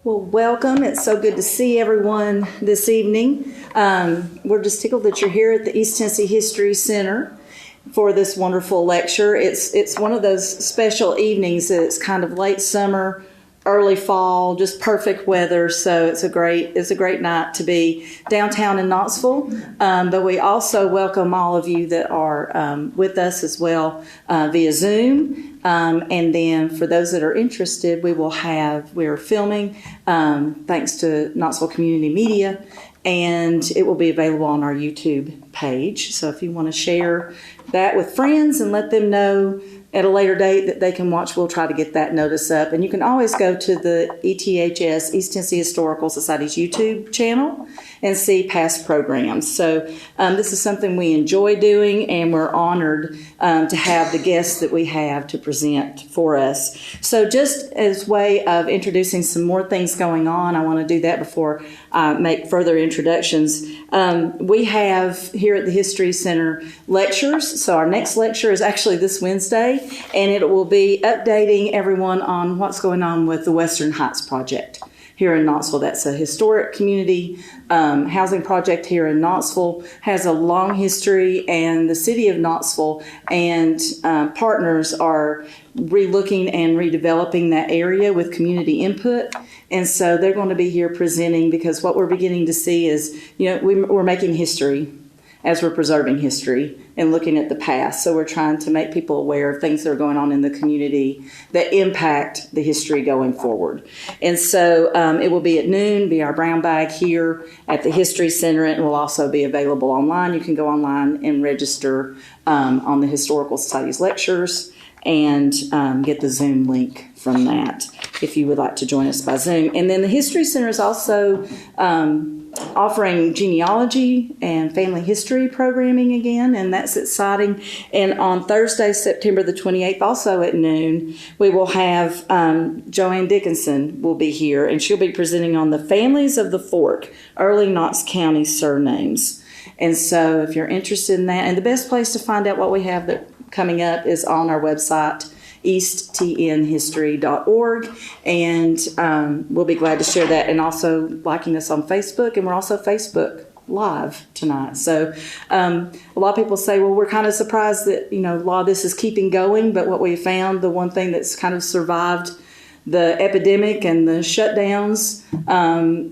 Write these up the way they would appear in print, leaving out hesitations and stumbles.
Well, welcome. It's so good to see everyone this evening. We're just tickled that you're here at the East Tennessee History Center for this wonderful lecture. It's one of those special evenings that it's kind of late summer, early fall, just perfect weather. So it's a great night to be downtown in Knoxville. But we also welcome all of you that are with us as well via Zoom. And then for those that are interested, we're filming thanks to Knoxville Community Media, and it will be available on our YouTube page. So if you want to share that with friends and let them know at a later date that they can watch, we'll try to get that notice up. And you can always go to the ETHS, East Tennessee Historical Society's YouTube channel, and see past programs. So this is something we enjoy doing, and we're honored to have the guests that we have to present for us. So just as way of introducing some more things going on, I want to do that before I make further introductions. We have here at the History Center lectures. So our next lecture is actually this Wednesday, and it will be updating everyone on what's going on with the Western Heights Project here in Knoxville. That's a historic community housing project here in Knoxville, has a long history, and the city of Knoxville and partners are relooking and redeveloping that area with community input. And so they're going to be here presenting, because what we're beginning to see is, we're making history as we're preserving history and looking at the past. So we're trying to make people aware of things that are going on in the community that impact the history going forward. And so it will be at noon, be our brown bag here at the History Center, and will also be available online. You can go online and register on the Historical Society's lectures and get the Zoom link from that if you would like to join us by Zoom. And then the History Center is also offering genealogy and family history programming again, and that's exciting. And on Thursday, September the 28th, also at noon, we will have Joanne Dickinson will be here, and she'll be presenting on the families of the Fork, early Knox County surnames. And so if you're interested in that, and the best place to find out what we have that coming up is on our website, easttnhistory.org, and we'll be glad to share that, and also liking us on Facebook, and we're also Facebook Live tonight. So a lot of people say, well, we're kind of surprised that a lot of this is keeping going, but what we found, the one thing that's kind of survived the epidemic and the shutdowns,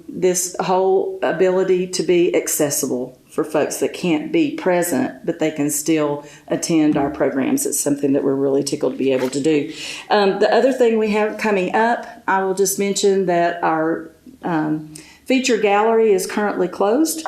this whole ability to be accessible for folks that can't be present, but they can still attend our programs. It's something that we're really tickled to be able to do. The other thing we have coming up, I will just mention that our feature gallery is currently closed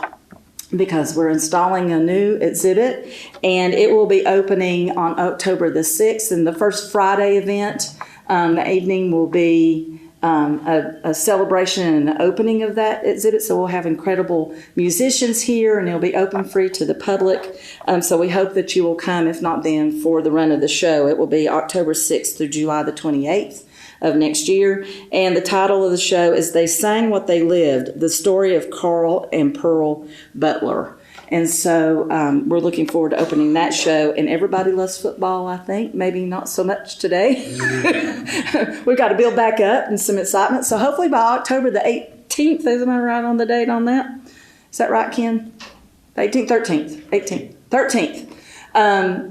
because we're installing a new exhibit, and it will be opening on October the 6th. And the first Friday event, the evening will be a celebration and an opening of that exhibit. So we'll have incredible musicians here, and it'll be open free to the public. So we hope that you will come, if not then, for the run of the show. It will be October 6th through July the 28th of next year. And the title of the show is They Sang What They Lived, the story of Carl and Pearl Butler. And so we're looking forward to opening that show. And everybody loves football, I think. Maybe not so much today. We've got to build back up and some excitement. So hopefully by October the 18th, am I right on the date on that? Is that right, Ken? 13th.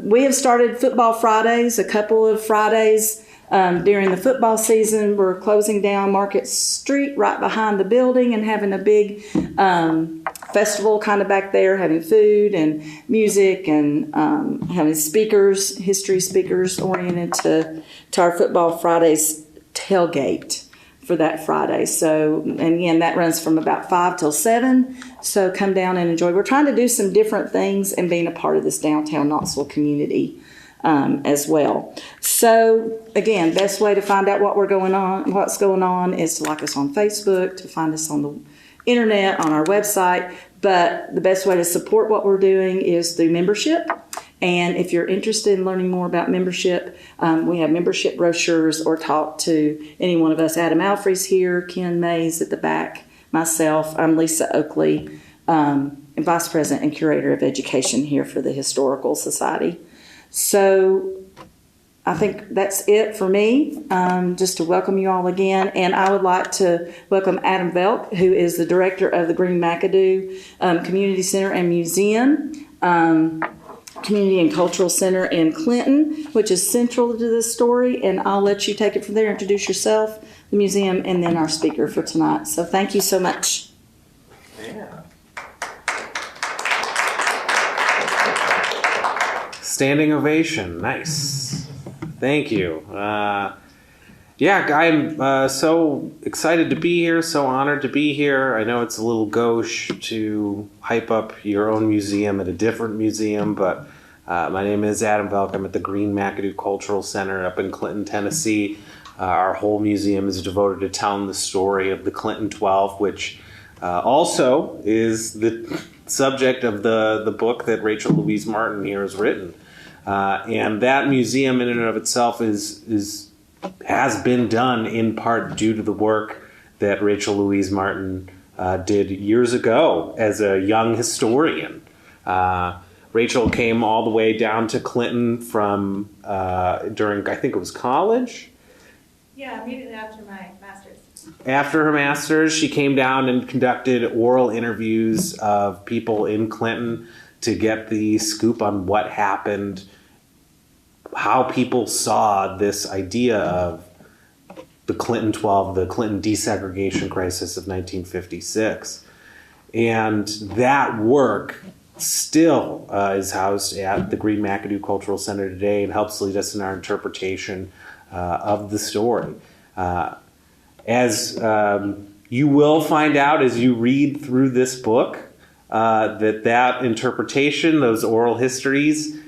We have started Football Fridays, a couple of Fridays. During the football season, we're closing down Market Street right behind the building and having a big festival kind of back there, having food and music and having speakers, history speakers oriented to our Football Fridays tailgate for that Friday. So, and again, that runs from about 5 till 7. So come down and enjoy. We're trying to do some different things and being a part of this downtown Knoxville community as well. So again, best way to find out what's going on is to like us on Facebook, to find us on the internet, on our website. But the best way to support what we're doing is through membership. And if you're interested in learning more about membership, we have membership brochures, or talk to any one of us. Adam Alfrey's here, Ken Mays at the back, myself. I'm Lisa Oakley, Vice President and Curator of Education here for the Historical Society. So I think that's it for me, just to welcome you all again. And I would like to welcome Adam Velk, who is the director of the Green McAdoo Community Center and Museum, Community and Cultural Center in Clinton, which is central to this story. And I'll let you take it from there, introduce yourself, the museum, and then our speaker for tonight. So thank you so much. Yeah. Standing ovation. Nice. Thank you. I'm so excited to be here, so honored to be here. I know it's a little gauche to hype up your own museum at a different museum, but my name is Adam Velk. I'm at the Green McAdoo Cultural Center up in Clinton, Tennessee. Our whole museum is devoted to telling the story of the Clinton 12, which also is the subject of the book that Rachel Louise Martin here has written. And that museum in and of itself has been done in part due to the work that Rachel Louise Martin did years ago as a young historian. Rachel came all the way down to Clinton from during, I think it was college? Yeah, immediately after my master's. After her master's, she came down and conducted oral interviews of people in Clinton to get the scoop on what happened, how people saw this idea of the Clinton 12, the Clinton desegregation crisis of 1956. And that work still is housed at the Green McAdoo Cultural Center today and helps lead us in our interpretation of the story. As you will find out as you read through this book, that interpretation, those oral histories,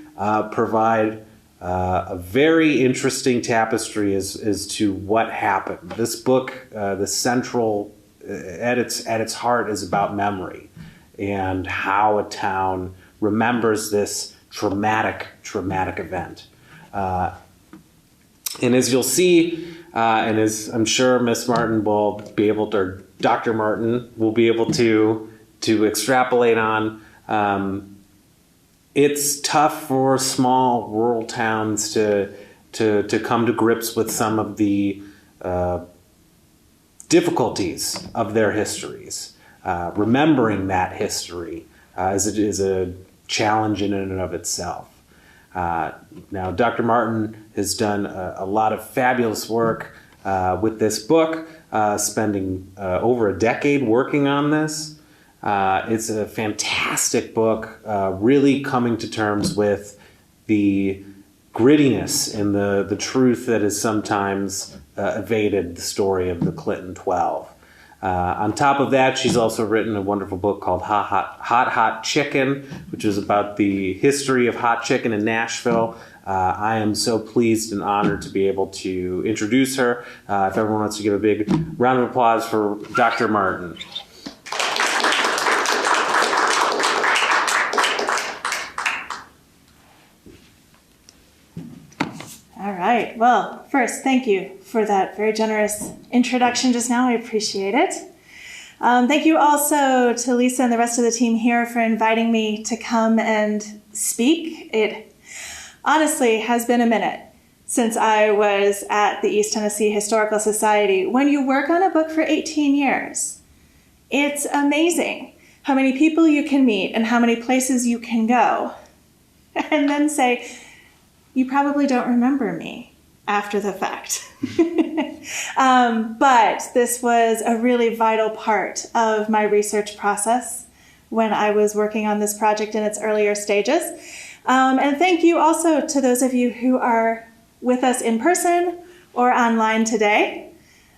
provide a very interesting tapestry as to what happened. This book, the central, at its heart, is about memory and how a town remembers this traumatic event. And as you'll see, and as I'm sure Miss Martin will be able to, or Dr. Martin will be able to extrapolate on, it's tough for small rural towns to come to grips with some of the difficulties of their histories. Remembering that history is a challenge in and of itself. Now, Dr. Martin has done a lot of fabulous work with this book, spending over a decade working on this. It's a fantastic book, really coming to terms with the grittiness and the truth that has sometimes evaded the story of the Clinton 12. On top of that, she's also written a wonderful book called Hot Chicken, which is about the history of hot chicken in Nashville. I am so pleased and honored to be able to introduce her. If everyone wants to give a big round of applause for Dr. Martin. All right. Well, first, thank you for that very generous introduction just now. I appreciate it. Thank you also to Lisa and the rest of the team here for inviting me to come and speak. It honestly has been a minute since I was at the East Tennessee Historical Society. When you work on a book for 18 years, it's amazing how many people you can meet and how many places you can go, and then say, you probably don't remember me after the fact. But this was a really vital part of my research process when I was working on this project in its earlier stages. And thank you also to those of you who are with us in person or online today.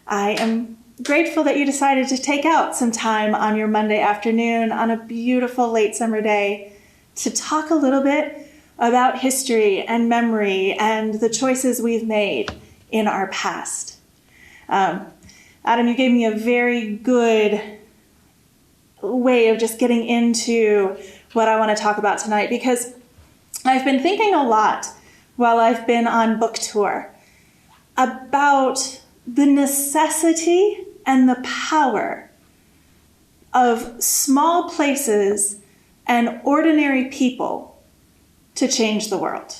I am grateful that you decided to take out some time on your Monday afternoon on a beautiful late summer day to talk a little bit about history and memory and the choices we've made in our past. Adam, you gave me a very good way of just getting into what I want to talk about tonight, because I've been thinking a lot while I've been on book tour about the necessity and the power of small places and ordinary people to change the world.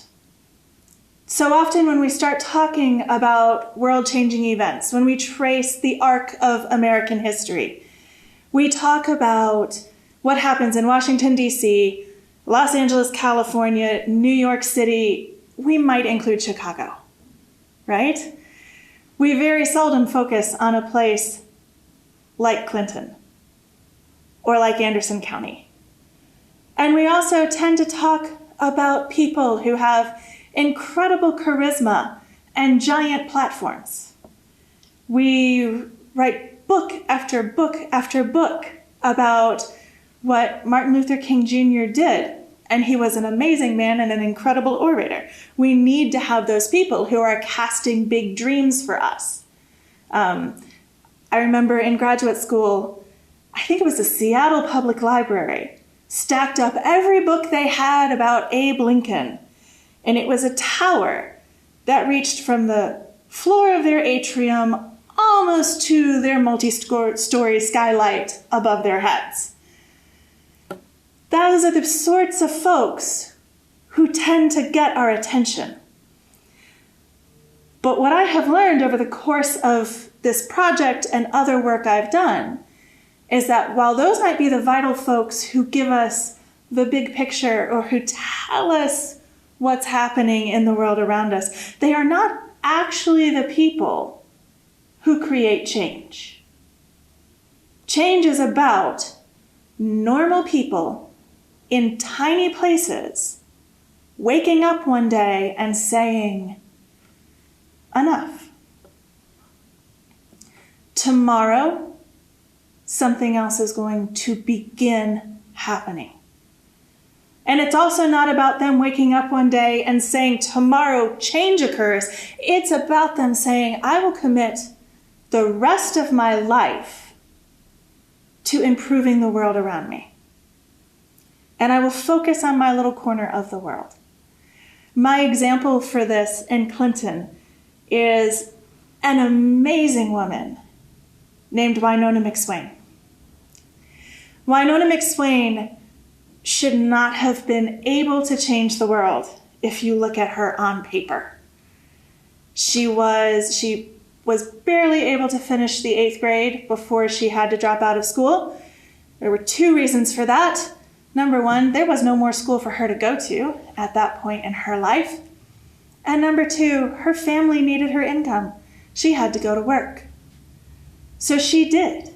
So often when we start talking about world-changing events, when we trace the arc of American history, we talk about what happens in Washington, D.C., Los Angeles, California, New York City. We might include Chicago, right? We very seldom focus on a place like Clinton or like Anderson County. And we also tend to talk about people who have incredible charisma and giant platforms. We write book after book after book about what Martin Luther King Jr. did, and he was an amazing man and an incredible orator. We need to have those people who are casting big dreams for us. I remember in graduate school, I think it was the Seattle Public Library, stacked up every book they had about Abe Lincoln. And it was a tower that reached from the floor of their atrium almost to their multi-story skylight above their heads. Those are the sorts of folks who tend to get our attention. But what I have learned over the course of this project and other work I've done is that while those might be the vital folks who give us the big picture or who tell us what's happening in the world around us, they are not actually the people who create change. Change is about normal people in tiny places waking up one day and saying, enough. Tomorrow, something else is going to begin happening. And it's also not about them waking up one day and saying, tomorrow change occurs. It's about them saying, I will commit the rest of my life to improving the world around me. And I will focus on my little corner of the world. My example for this in Clinton is an amazing woman named Winona McSwain. Winona McSwain should not have been able to change the world if you look at her on paper. She was barely able to finish the 8th grade before she had to drop out of school. There were 2 reasons for that. Number 1, there was no more school for her to go to at that point in her life. And number 2, her family needed her income. She had to go to work. So she did.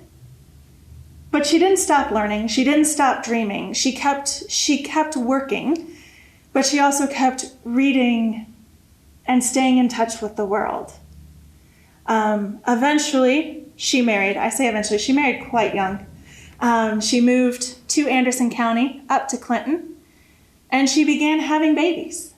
But she didn't stop learning. She didn't stop dreaming. She kept working, but she also kept reading and staying in touch with the world. Eventually, she married. I say eventually, she married quite young. She moved to Anderson County, up to Clinton, and she began having babies.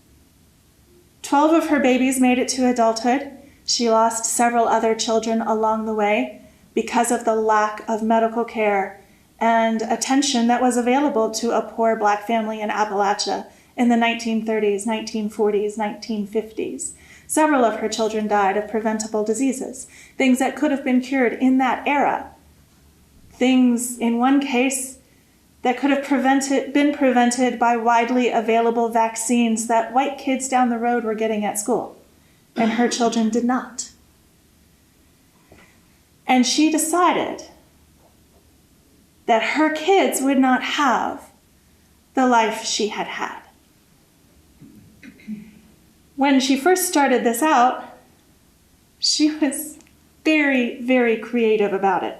12 of her babies made it to adulthood. She lost several other children along the way because of the lack of medical care and attention that was available to a poor Black family in Appalachia in the 1930s, 1940s, 1950s. Several of her children died of preventable diseases, things that could have been cured in that era. Things, in one case, that could have been prevented by widely available vaccines that white kids down the road were getting at school, and her children did not. And she decided that her kids would not have the life she had had. When she first started this out, she was very, very creative about it.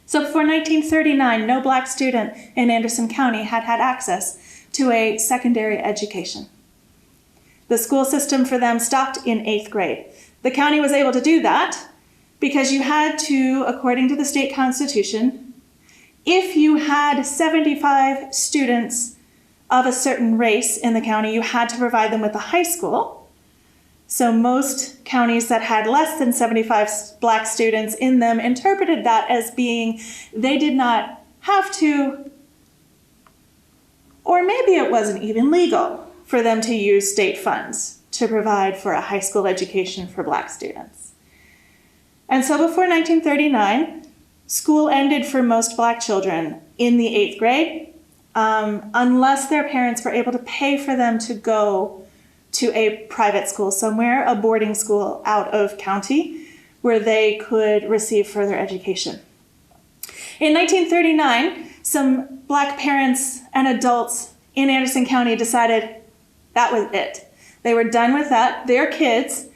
So before 1939, no Black student in Anderson County had had access to a secondary education. The school system for them stopped in 8th grade. The county was able to do that because you had to, according to the state constitution, if you had 75 students of a certain race in the county, you had to provide them with a high school. So most counties that had less than 75 Black students in them interpreted that as being they did not have to, or maybe it wasn't even legal for them to use state funds to provide for a high school education for Black students. And so before 1939, school ended for most Black children in the 8th grade, unless their parents were able to pay for them to go to a private school somewhere, a boarding school out of county, where they could receive further education. In 1939, some Black parents and adults in Anderson County decided that was it. They were done with that. Their kids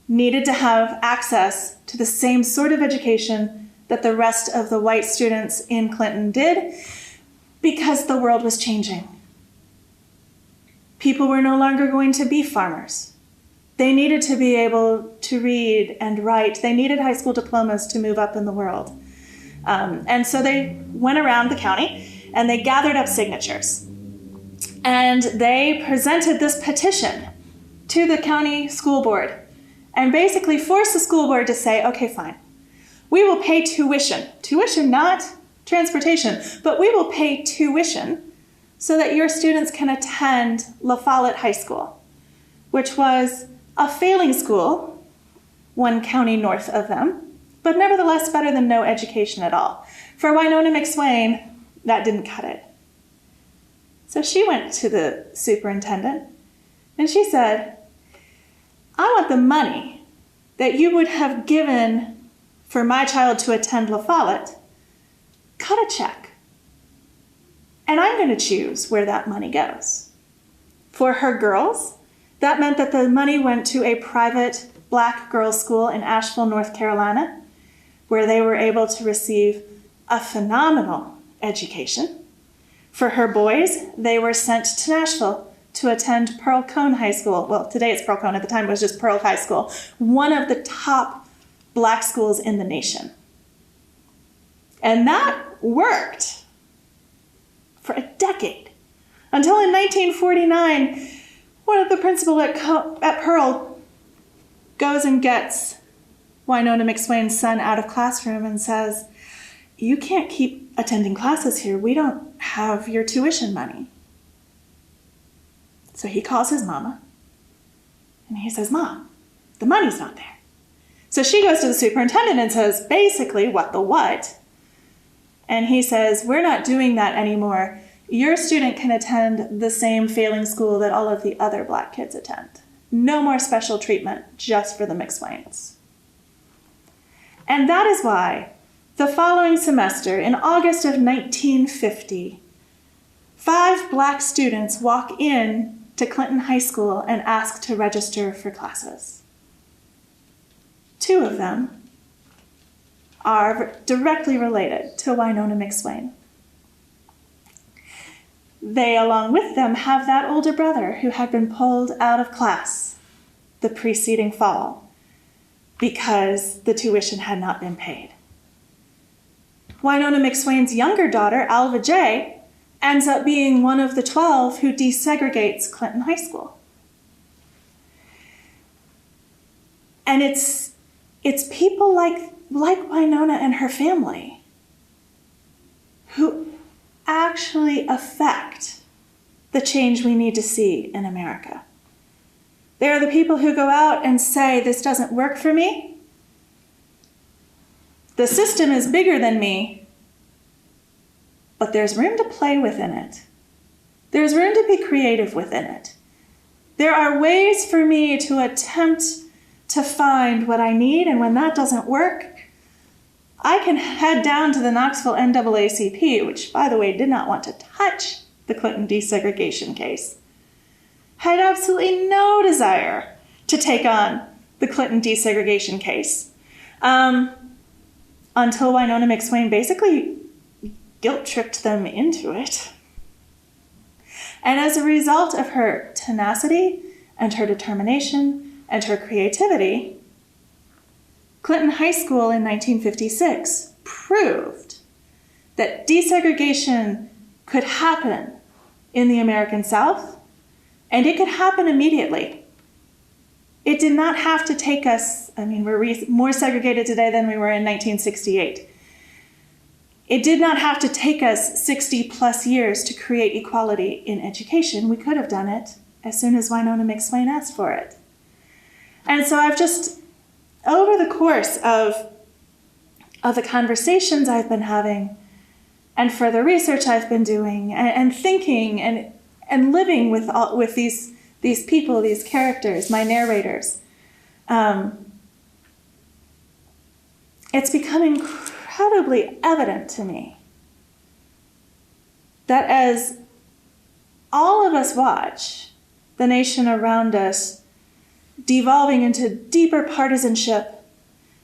needed to have access to the same sort of education that the rest of the white students in Clinton did, because the world was changing. People were no longer going to be farmers. They needed to be able to read and write. They needed high school diplomas to move up in the world. And so they went around the county and they gathered up signatures. And they presented this petition to the county school board and basically forced the school board to say, okay, fine, we will pay tuition. Tuition, not transportation, but we will pay tuition so that your students can attend La Follette High School, which was a failing school, one county north of them, but nevertheless better than no education at all. For Winona McSwain, that didn't cut it. So she went to the superintendent and she said, I want the money that you would have given for my child to attend La Follette, cut a check. And I'm going to choose where that money goes. For her girls, that meant that the money went to a private Black girls' school in Asheville, North Carolina, where they were able to receive a phenomenal education. For her boys, they were sent to Nashville to attend Pearl Cone High School. Well, today it's Pearl Cone. At the time, it was just Pearl High School, one of the top Black schools in the nation. And that worked for a decade, until in 1949, one of the principals at Pearl goes and gets Winona McSwain's son out of classroom and says, you can't keep attending classes here. We don't have your tuition money. So he calls his mama and he says, Mom, the money's not there. So she goes to the superintendent and says, basically, what the what? And he says, we're not doing that anymore. Your student can attend the same failing school that all of the other Black kids attend. No more special treatment, just for the McSwains. And that is why the following semester, in August of 1950, 5 Black students walk in to Clinton High School and ask to register for classes. 2 of them are directly related to Winona McSwain. They, along with them, have that older brother who had been pulled out of class the preceding fall because the tuition had not been paid. Winona McSwain's younger daughter, Alva J., ends up being one of the 12 who desegregates Clinton High School. And it's people like Winona and her family who actually affect the change we need to see in America. They are the people who go out and say, this doesn't work for me. The system is bigger than me, but there's room to play within it. There's room to be creative within it. There are ways for me to attempt to find what I need, and when that doesn't work, I can head down to the Knoxville NAACP, which, by the way, did not want to touch the Clinton desegregation case, had absolutely no desire to take on the Clinton desegregation case, until Winona McSwain basically guilt-tripped them into it. And as a result of her tenacity and her determination and her creativity, Clinton High School in 1956 proved that desegregation could happen in the American South, and it could happen immediately. It did not have to take us, we're more segregated today than we were in 1968. It did not have to take us 60 plus years to create equality in education. We could have done it as soon as Winona McSwain asked for it. And so I've just, over the course of the conversations I've been having and further research I've been doing and thinking and living with these these people, these characters, my narrators. It's become incredibly evident to me that as all of us watch the nation around us devolving into deeper partisanship,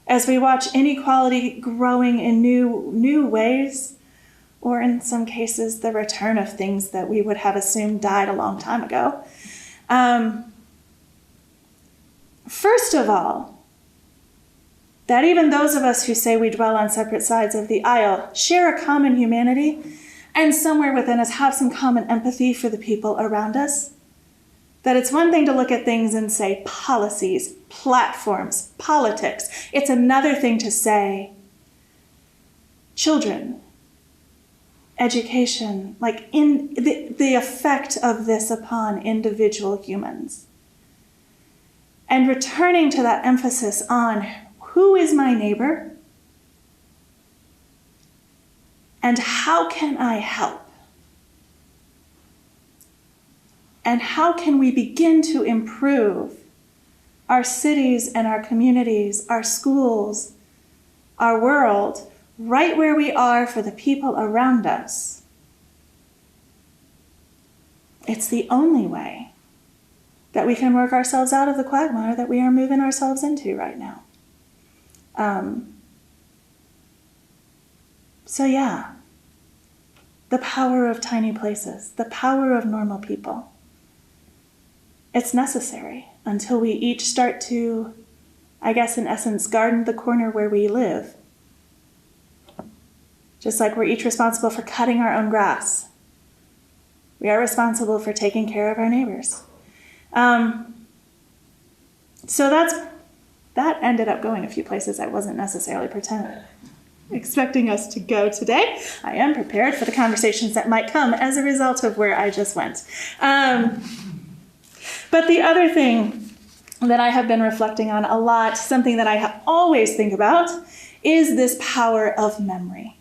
as we watch inequality growing in new ways, or in some cases, the return of things that we would have assumed died a long time ago. First of all, that even those of us who say we dwell on separate sides of the aisle share a common humanity, and somewhere within us have some common empathy for the people around us. That it's one thing to look at things and say policies, platforms, politics. It's another thing to say children, education, like in the effect of this upon individual humans. And returning to that emphasis on who is my neighbor and how can I help? And how can we begin to improve our cities and our communities, our schools, our world, right where we are for the people around us? It's the only way that we can work ourselves out of the quagmire that we are moving ourselves into right now. So yeah, the power of tiny places, the power of normal people. It's necessary until we each start to, I guess in essence, garden the corner where we live. Just like we're each responsible for cutting our own grass, we are responsible for taking care of our neighbors. So that ended up going a few places I wasn't necessarily expecting us to go today. I am prepared for the conversations that might come as a result of where I just went. But the other thing that I have been reflecting on a lot, something that I always think about, is this power of memory.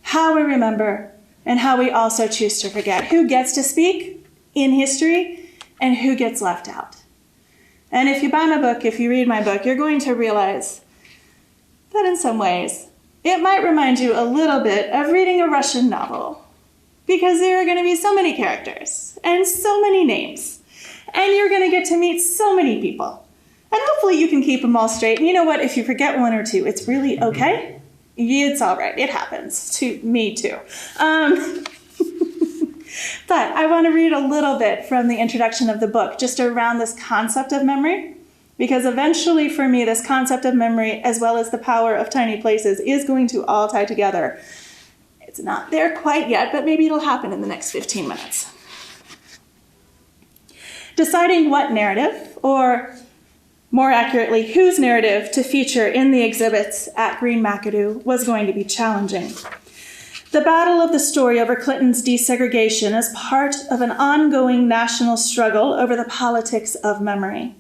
How we remember and how we also choose to forget. Who gets to speak in history and who gets left out. And if you buy my book, if you read my book, you're going to realize that in some ways, it might remind you a little bit of reading a Russian novel, because there are going to be so many characters and so many names, and you're going to get to meet so many people. And hopefully you can keep them all straight. And you know what? If you forget one or two, it's really okay. It's all right. It happens to me too. But I want to read a little bit from the introduction of the book, just around this concept of memory, because eventually for me, this concept of memory, as well as the power of tiny places, is going to all tie together. It's not there quite yet, but maybe it'll happen in the next 15 minutes. Deciding what narrative, or more accurately, whose narrative to feature in the exhibits at Green McAdoo was going to be challenging. The battle of the story over Clinton's desegregation is part of an ongoing national struggle over the politics of memory.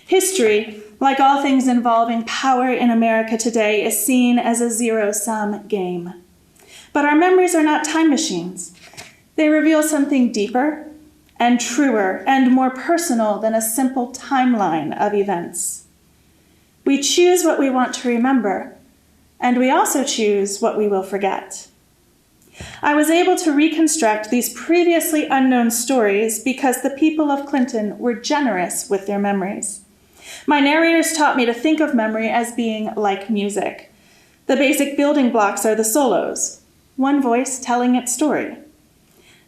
History, like all things involving power in America today, is seen as a zero-sum game. But our memories are not time machines. They reveal something deeper and truer and more personal than a simple timeline of events. We choose what we want to remember, and we also choose what we will forget. I was able to reconstruct these previously unknown stories because the people of Clinton were generous with their memories. My narrators taught me to think of memory as being like music. The basic building blocks are the solos, one voice telling its story.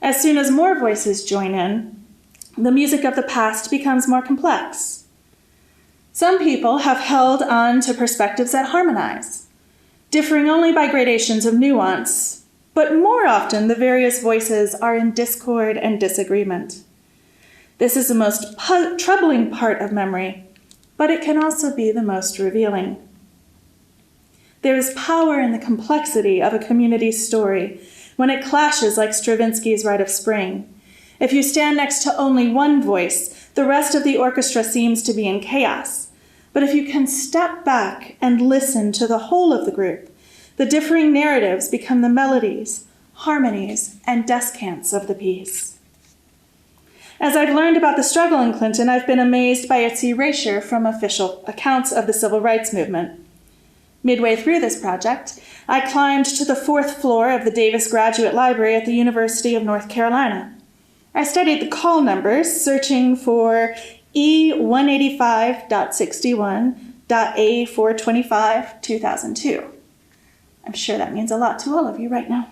As soon as more voices join in, the music of the past becomes more complex. Some people have held on to perspectives that harmonize, differing only by gradations of nuance, but more often the various voices are in discord and disagreement. This is the most troubling part of memory, but it can also be the most revealing. There is power in the complexity of a community's story when it clashes like Stravinsky's Rite of Spring. If you stand next to only one voice, the rest of the orchestra seems to be in chaos. But if you can step back and listen to the whole of the group, the differing narratives become the melodies, harmonies, and descants of the piece. As I've learned about the struggle in Clinton, I've been amazed by its erasure from official accounts of the civil rights movement. Midway through this project, I climbed to the 4th floor of the Davis Graduate Library at the University of North Carolina. I studied the call numbers, searching for E185.61.A425 2002. I'm sure that means a lot to all of you right now.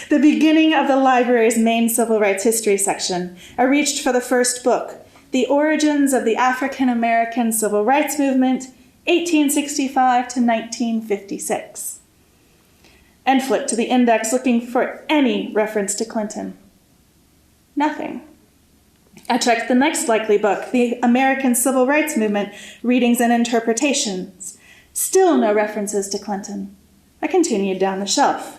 The beginning of the library's main civil rights history section, I reached for the first book, The Origins of the African American Civil Rights Movement, 1865 to 1956, and flipped to the index looking for any reference to Clinton. Nothing. I checked the next likely book, The American Civil Rights Movement, Readings and Interpretations. Still no references to Clinton. I continued down the shelf.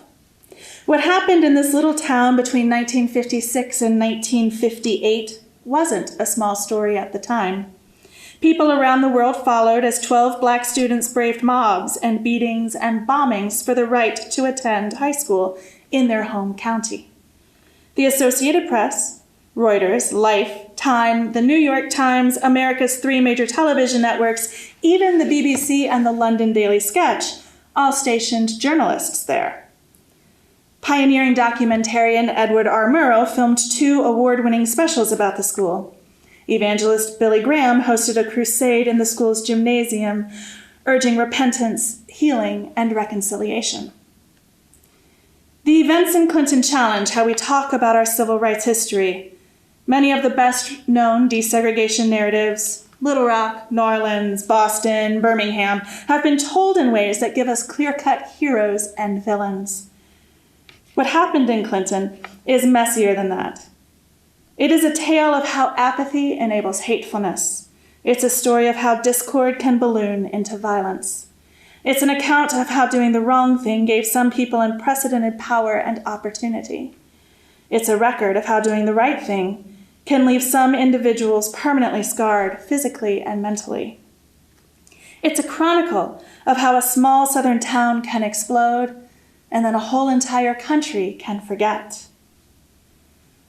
What happened in this little town between 1956 and 1958 wasn't a small story at the time. People around the world followed as 12 black students braved mobs and beatings and bombings for the right to attend high school in their home county. The Associated Press, Reuters, Life, Time, the New York Times, America's 3 major television networks, even the BBC and the London Daily Sketch, all stationed journalists there. Pioneering documentarian Edward R. Murrow filmed 2 award-winning specials about the school. Evangelist Billy Graham hosted a crusade in the school's gymnasium, urging repentance, healing, and reconciliation. The events in Clinton challenge how we talk about our civil rights history. Many of the best-known desegregation narratives, Little Rock, New Orleans, Boston, Birmingham, have been told in ways that give us clear-cut heroes and villains. What happened in Clinton is messier than that. It is a tale of how apathy enables hatefulness. It's a story of how discord can balloon into violence. It's an account of how doing the wrong thing gave some people unprecedented power and opportunity. It's a record of how doing the right thing can leave some individuals permanently scarred physically and mentally. It's a chronicle of how a small southern town can explode and then a whole entire country can forget.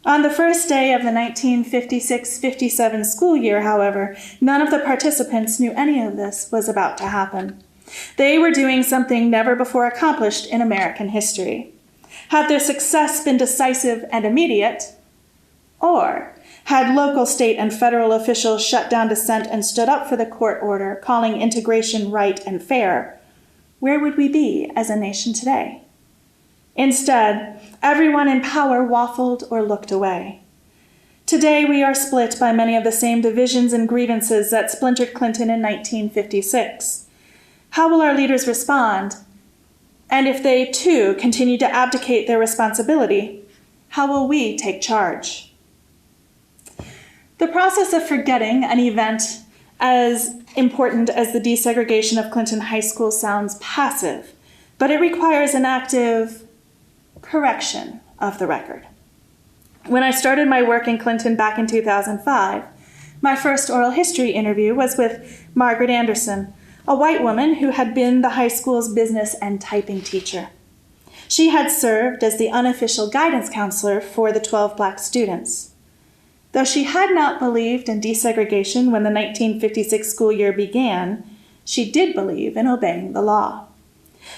On the first day of the 1956-57 school year, however, none of the participants knew any of this was about to happen. They were doing something never before accomplished in American history. Had their success been decisive and immediate, or had local, state, and federal officials shut down dissent and stood up for the court order calling integration right and fair, where would we be as a nation today? Instead, everyone in power waffled or looked away. Today, we are split by many of the same divisions and grievances that splintered Clinton in 1956. How will our leaders respond? And if they, too, continue to abdicate their responsibility, how will we take charge? The process of forgetting an event as important as the desegregation of Clinton High School sounds passive, but it requires an active correction of the record. When I started my work in Clinton back in 2005, my first oral history interview was with Margaret Anderson, a white woman who had been the high school's business and typing teacher. She had served as the unofficial guidance counselor for the 12 black students. Though she had not believed in desegregation when the 1956 school year began, she did believe in obeying the law.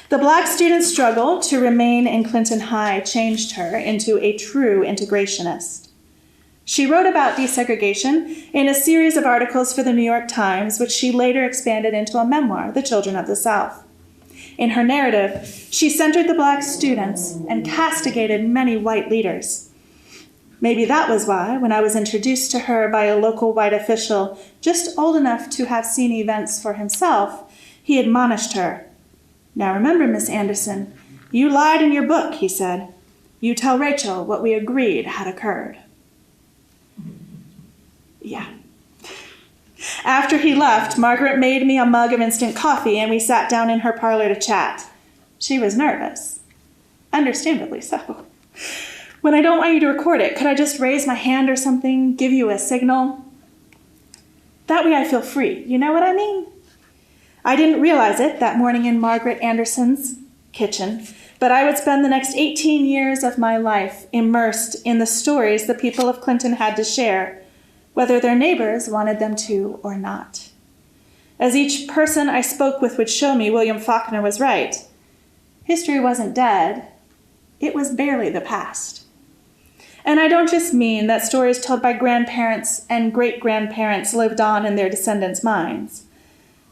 The black student struggle to remain in Clinton High changed her into a true integrationist. She wrote about desegregation in a series of articles for the New York Times, which she later expanded into a memoir, The Children of the South. In her narrative, she centered the black students and castigated many white leaders. Maybe that was why, when I was introduced to her by a local white official just old enough to have seen events for himself, he admonished her. "Now remember, Miss Anderson, you lied in your book," he said. "You tell Rachel what we agreed had occurred." Yeah. After he left, Margaret made me a mug of instant coffee and we sat down in her parlor to chat. She was nervous. Understandably so. "When I don't want you to record it, could I just raise my hand or something, give you a signal? That way I feel free, you know what I mean?" I didn't realize it that morning in Margaret Anderson's kitchen, But I would spend the next 18 years of my life immersed in the stories the people of Clinton had to share, whether their neighbors wanted them to or not. As each person I spoke with would show me, William Faulkner was right. History wasn't dead. It was barely the past. And I don't just mean that stories told by grandparents and great-grandparents lived on in their descendants' minds.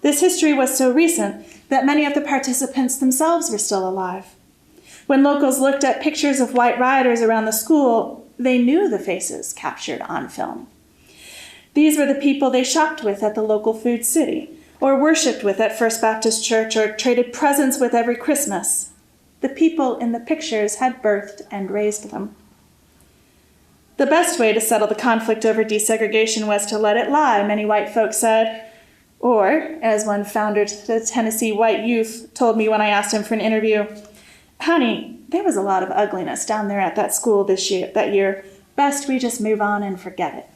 This history was so recent that many of the participants themselves were still alive. When locals looked at pictures of white rioters around the school, they knew the faces captured on film. These were the people they shopped with at the local food city, or worshipped with at First Baptist Church, or traded presents with every Christmas. The people in the pictures had birthed and raised them. The best way to settle the conflict over desegregation was to let it lie, many white folks said. Or, as one founder to the Tennessee White Youth told me when I asked him for an interview, "Honey, there was a lot of ugliness down there at that school that year. Best we just move on and forget it."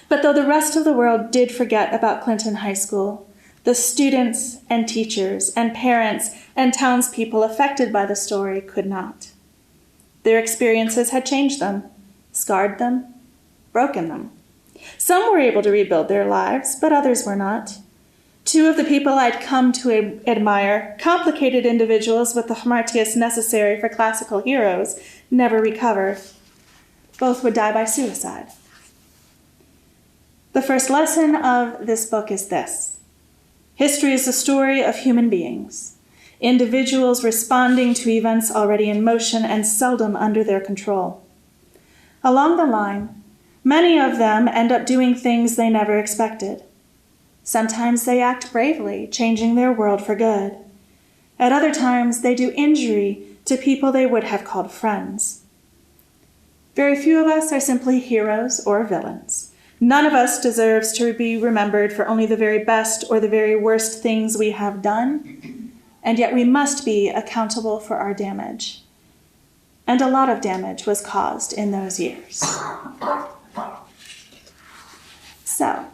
But though the rest of the world did forget about Clinton High School, the students and teachers and parents and townspeople affected by the story could not. Their experiences had changed them, scarred them, broken them. Some were able to rebuild their lives, but others were not. Two of the people I'd come to admire, complicated individuals with the hamartias necessary for classical heroes, never recovered. Both would die by suicide. The first lesson of this book is this. History is the story of human beings. Individuals responding to events already in motion and seldom under their control. Along the line, many of them end up doing things they never expected. Sometimes they act bravely, changing their world for good. At other times, they do injury to people they would have called friends. Very few of us are simply heroes or villains. None of us deserves to be remembered for only the very best or the very worst things we have done. And yet we must be accountable for our damage. And a lot of damage was caused in those years. So,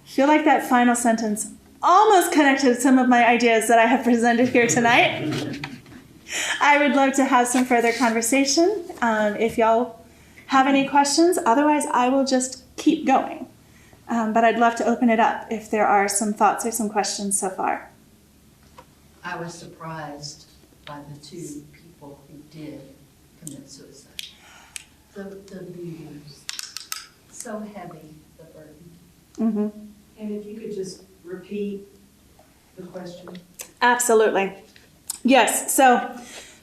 I feel like that final sentence almost connected some of my ideas that I have presented here tonight. I would love to have some further conversation if y'all have any questions. Otherwise, I will just keep going. But I'd love to open it up if there are some thoughts or some questions so far. I was surprised by the two people who did commit suicide. The leaders. So heavy, the burden. Mm-hmm. And if you could just repeat the question. Absolutely. Yes, so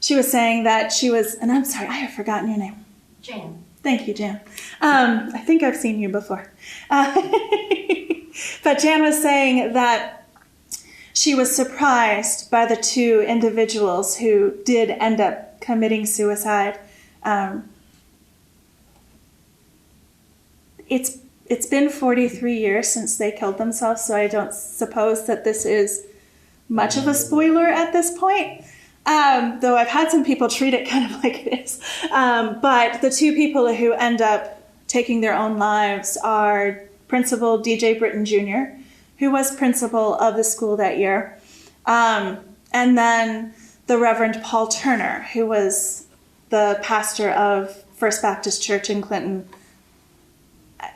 she was saying that she was, and I'm sorry, I have forgotten your name. Jan. Thank you, Jan. I think I've seen you before. But Jan was saying that she was surprised by the two individuals who did end up committing suicide. It's been 43 years since they killed themselves, so I don't suppose that this is much of a spoiler at this point. Though I've had some people treat it kind of like it is. But the two people who end up taking their own lives are Principal DJ Britton Jr., who was principal of the school that year, and then the Reverend Paul Turner, who was the pastor of First Baptist Church in Clinton.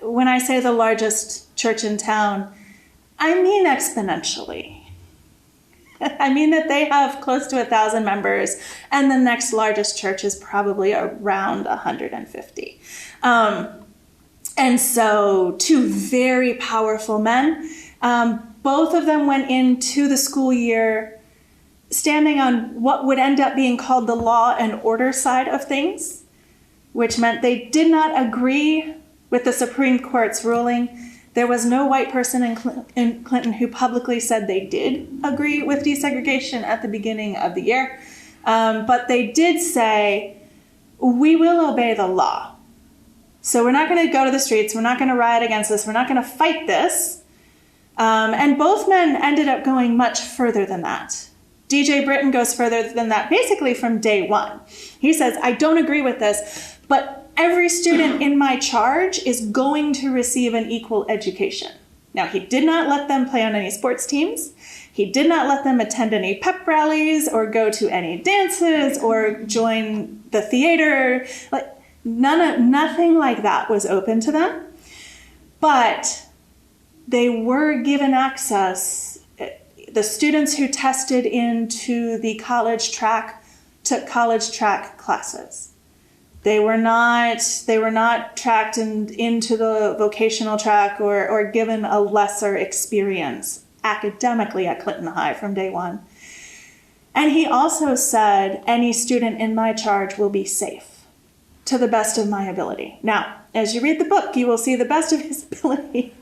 When I say the largest church in town, I mean exponentially. I mean that they have close to 1,000 members, and the next largest church is probably around 150. And so two very powerful men. Both of them went into the school year standing on what would end up being called the law and order side of things, which meant they did not agree with the Supreme Court's ruling. There was no white person in Clinton who publicly said they did agree with desegregation at the beginning of the year. But they did say, we will obey the law. So we're not going to go to the streets. We're not going to riot against this. We're not going to fight this. And both men ended up going much further than that. DJ Britton goes further than that, basically from day one. He says, I don't agree with this, but every student in my charge is going to receive an equal education. Now, he did not let them play on any sports teams. He did not let them attend any pep rallies or go to any dances or join the theater. Like, nothing like that was open to them. But they were given access. The students who tested into the college track took college track classes. They were not tracked into the vocational track or given a lesser experience academically at Clinton High from day one. And he also said, any student in my charge will be safe to the best of my ability. Now, as you read the book, you will see the best of his ability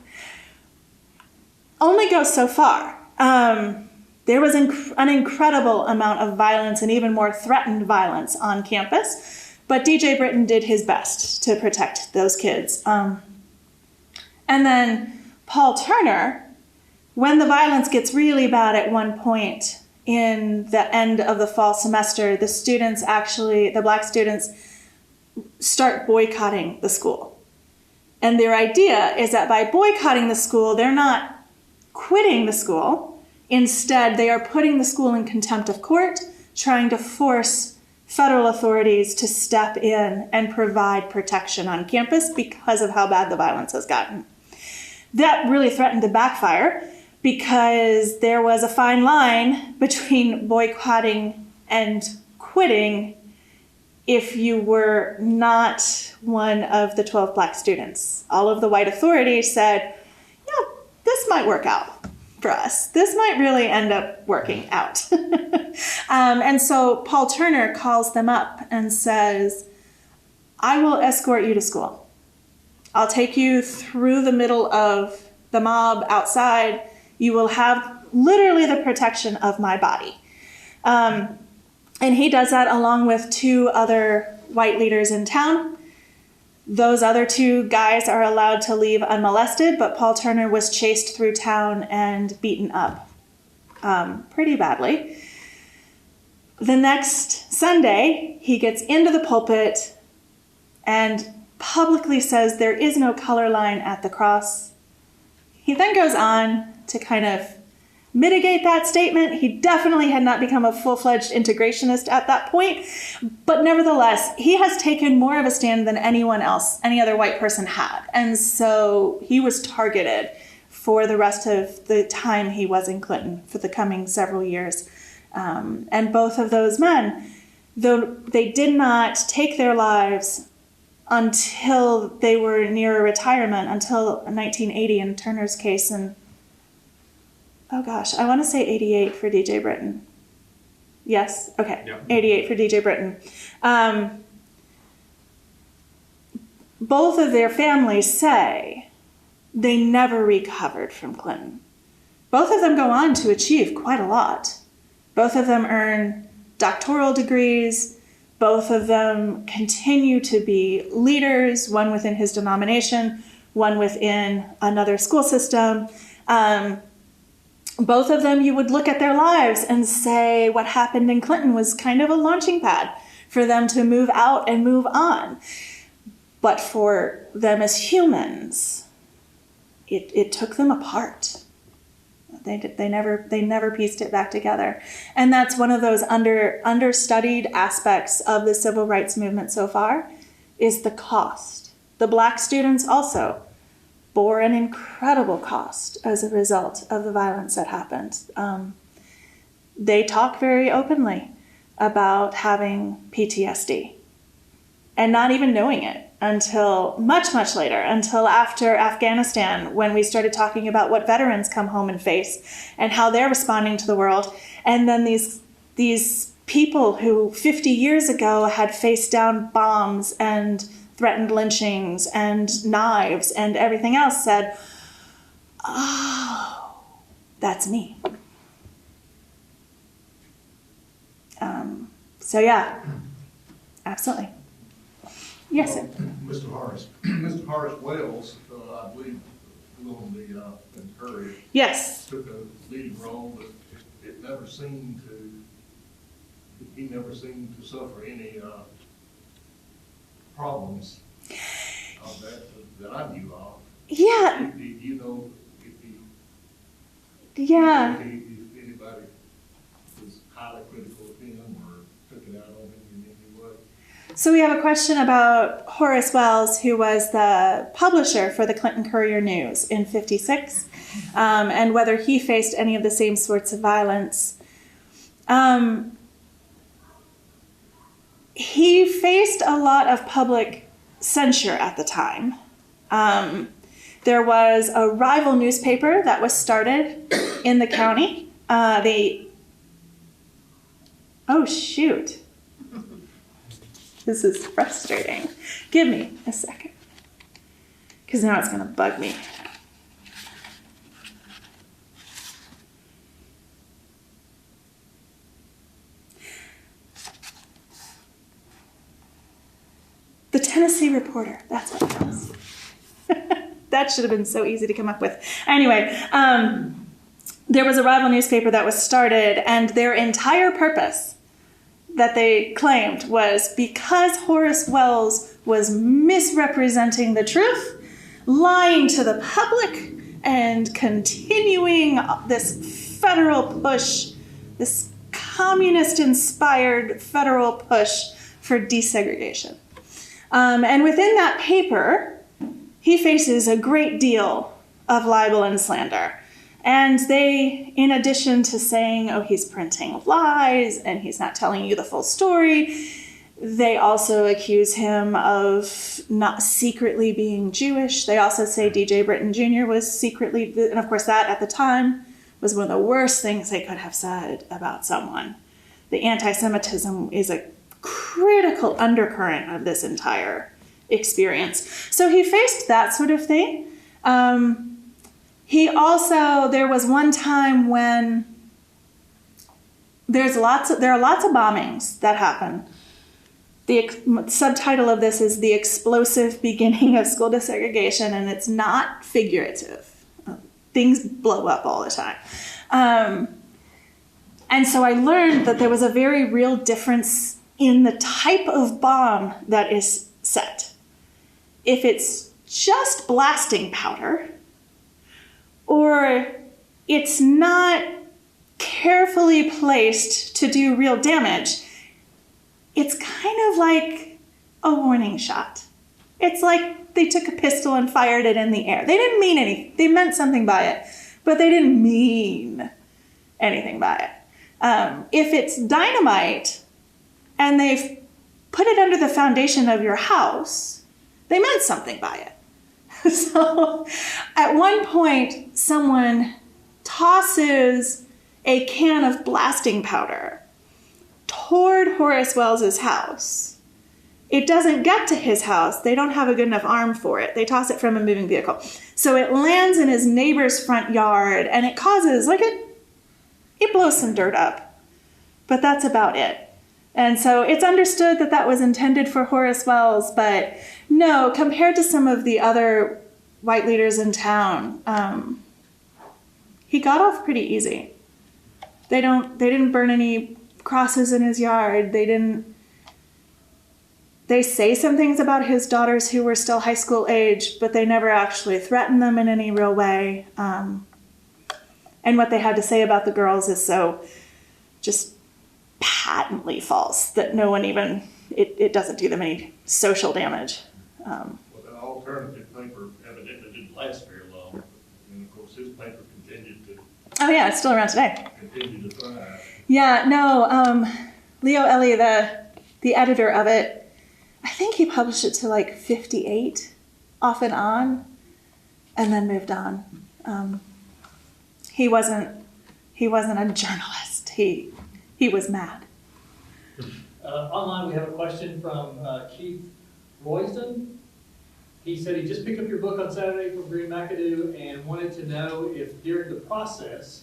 only goes so far. There was an incredible amount of violence and even more threatened violence on campus. But DJ Britton did his best to protect those kids. And then Paul Turner, when the violence gets really bad at one point in the end of the fall semester, the black students start boycotting the school. And their idea is that by boycotting the school, they're not quitting the school. Instead, they are putting the school in contempt of court, trying to force federal authorities to step in and provide protection on campus because of how bad the violence has gotten. That really threatened to backfire because there was a fine line between boycotting and quitting if you were not one of the 12 black students. All of the white authorities said, yeah, this might work out for us. This might really end up working out. And so Paul Turner calls them up and says, I will escort you to school. I'll take you through the middle of the mob outside. You will have literally the protection of my body. And he does that along with two other white leaders in town. Those other two guys are allowed to leave unmolested, but Paul Turner was chased through town and beaten up pretty badly. The next Sunday, he gets into the pulpit and publicly says there is no color line at the cross. He then goes on to kind of mitigate that statement. He definitely had not become a full-fledged integrationist at that point, but nevertheless, he has taken more of a stand than anyone else, any other white person had. And so he was targeted for the rest of the time he was in Clinton for the coming several years. And both of those men, though they did not take their lives until they were near retirement, until 1980 in Turner's case, and oh gosh, I want to say 88 for DJ Britton. Yes? Okay. Yeah. 88 for DJ Britton. Both of their families say they never recovered from Clinton. Both of them go on to achieve quite a lot. Both of them earn doctoral degrees. Both of them continue to be leaders, one within his denomination, one within another school system. Both of them, you would look at their lives and say what happened in Clinton was kind of a launching pad for them to move out and move on. But for them as humans, it took them apart. They never pieced it back together. And that's one of those understudied aspects of the civil rights movement so far, is the cost. The black students also bore an incredible cost as a result of the violence that happened. They talk very openly about having PTSD and not even knowing it until much, much later, until after Afghanistan, when we started talking about what veterans come home and face and how they're responding to the world. And then these people who 50 years ago had faced down bombs and threatened lynchings and knives and everything else said, oh, that's me. So yeah, absolutely. Yes, sir. Mr. Horace Wells, I believe, will be encouraged. Yes. Took a leading role, but it never seemed to. He never seemed to suffer any problems of that I knew of. Yeah. Do you know Yeah. if anybody was highly critical of him or took it out on him in any way? So we have a question about Horace Wells, who was the publisher for the Clinton Courier-News in '56, and whether he faced any of the same sorts of violence. He faced a lot of public censure at the time. There was a rival newspaper that was started in the county. Oh, shoot. This is frustrating. Give me a second, because now it's going to bug me. The Tennessee Reporter, that's what it was. That should have been so easy to come up with. Anyway, there was a rival newspaper that was started, and their entire purpose that they claimed was because Horace Wells was misrepresenting the truth, lying to the public, and continuing this federal push, this communist-inspired federal push for desegregation. And within that paper, he faces a great deal of libel and slander. And they, in addition to saying, oh, he's printing lies and he's not telling you the full story, they also accuse him of not secretly being Jewish. They also say DJ Britton Jr. was secretly, and of course that at the time was one of the worst things they could have said about someone. The anti-Semitism is a critical undercurrent of this entire experience. So he faced that sort of thing. There was one time when there are lots of bombings that happen. The subtitle of this is The Explosive Beginning of School Desegregation, and it's not figurative. Things blow up all the time. And so I learned that there was a very real difference in the type of bomb that is set. If it's just blasting powder, or it's not carefully placed to do real damage, it's kind of like a warning shot. It's like they took a pistol and fired it in the air. They didn't mean anything. They meant something by it, but they didn't mean anything by it. If it's dynamite and they've put it under the foundation of your house, they meant something by it. So at one point, someone tosses a can of blasting powder toward Horace Wells's house. It doesn't get to his house. They don't have a good enough arm for it. They toss it from a moving vehicle. So it lands in his neighbor's front yard, and it causes, it blows some dirt up. But that's about it. And so it's understood that that was intended for Horace Wells, but no, compared to some of the other white leaders in town, he got off pretty easy. They didn't burn any crosses in his yard. They say some things about his daughters who were still high school age, but they never actually threatened them in any real way. And what they had to say about the girls is so just patently false that no one even, it doesn't do them any social damage. Well, the alternative paper evidently didn't last very long. And of course, his paper continued to... Oh yeah, it's still around today. Continued to thrive. Yeah, no, Leo Ellie, the editor of it, I think he published it to 58 off and on, and then moved on. He wasn't a journalist. He was mad. Online we have a question from Keith Royston. He said he just picked up your book on Saturday from Green McAdoo and wanted to know if during the process,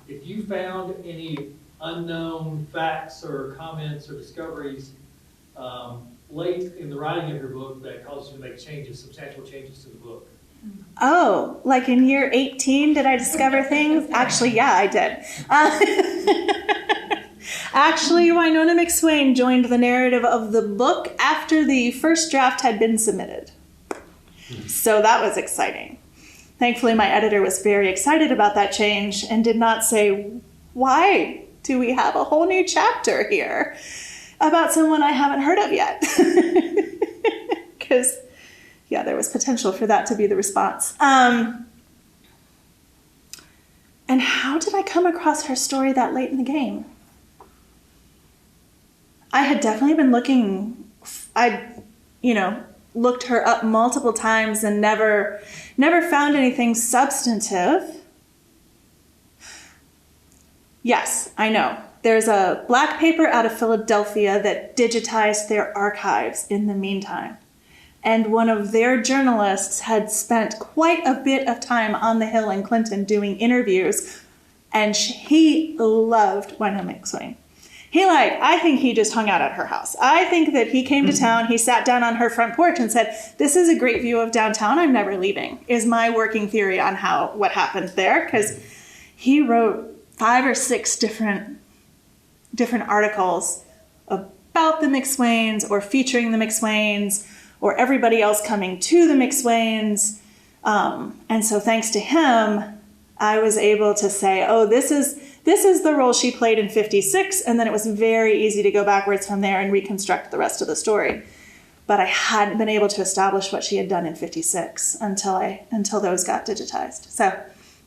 if you found any unknown facts or comments or discoveries late in the writing of your book that caused you to make changes, substantial changes to the book. Oh, like in year 18, did I discover things? Actually, yeah, I did. Actually, Winona McSwain joined the narrative of the book after the first draft had been submitted. So that was exciting. Thankfully, my editor was very excited about that change and did not say, why do we have a whole new chapter here about someone I haven't heard of yet? Because, yeah, there was potential for that to be the response. And how did I come across her story that late in the game? I had definitely been looking, looked her up multiple times and never found anything substantive. Yes, I know. There's a black paper out of Philadelphia that digitized their archives in the meantime. And one of their journalists had spent quite a bit of time on the Hill in Clinton doing interviews, and he loved Winona McSwain. I think he just hung out at her house. I think that he came to town, he sat down on her front porch and said, this is a great view of downtown, I'm never leaving, is my working theory on what happened there. Because he wrote 5 or 6 different articles about the McSwains or featuring the McSwains or everybody else coming to the McSwains. And so thanks to him, I was able to say, oh, this is the role she played in 56, and then it was very easy to go backwards from there and reconstruct the rest of the story. But I hadn't been able to establish what she had done in 56 until those got digitized. So,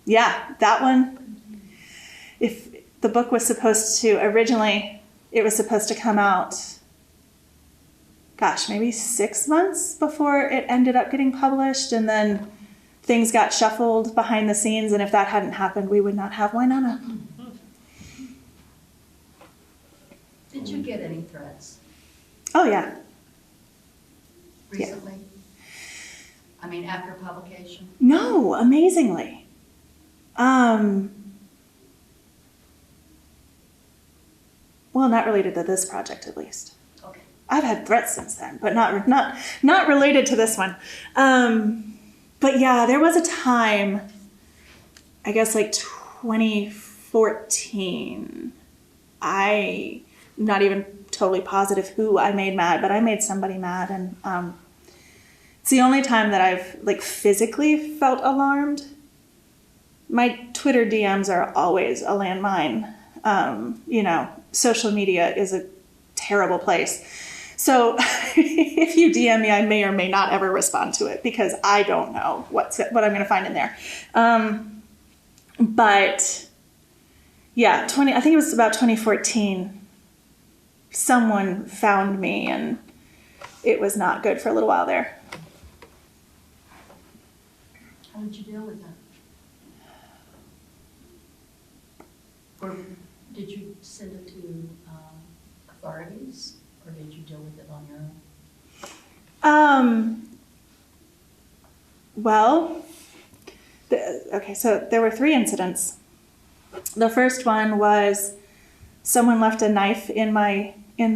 yeah, that one, if the book was supposed to, originally, it was supposed to come out, maybe 6 months before it ended up getting published, and then things got shuffled behind the scenes, and if that hadn't happened, we would not have Winona. Did you get any threats Oh, yeah. recently? I mean, after publication? No, amazingly. Well, not related to this project, at least. Okay. I've had threats since then, but not related to this one. But yeah, there was a time, I guess like 2014. I'm not even totally positive who I made mad, but I made somebody mad, and it's the only time that I've like physically felt alarmed. My Twitter DMs are always a landmine. Social media is a terrible place. So if you DM me, I may or may not ever respond to it because I don't know what I'm going to find in there. But yeah, I think it was about 2014. Someone found me, and it was not good for a little while there. How did you deal with that? Or did you send it to authorities, or did you deal with it on your own? So there were 3 incidents. The first one was someone left a knife in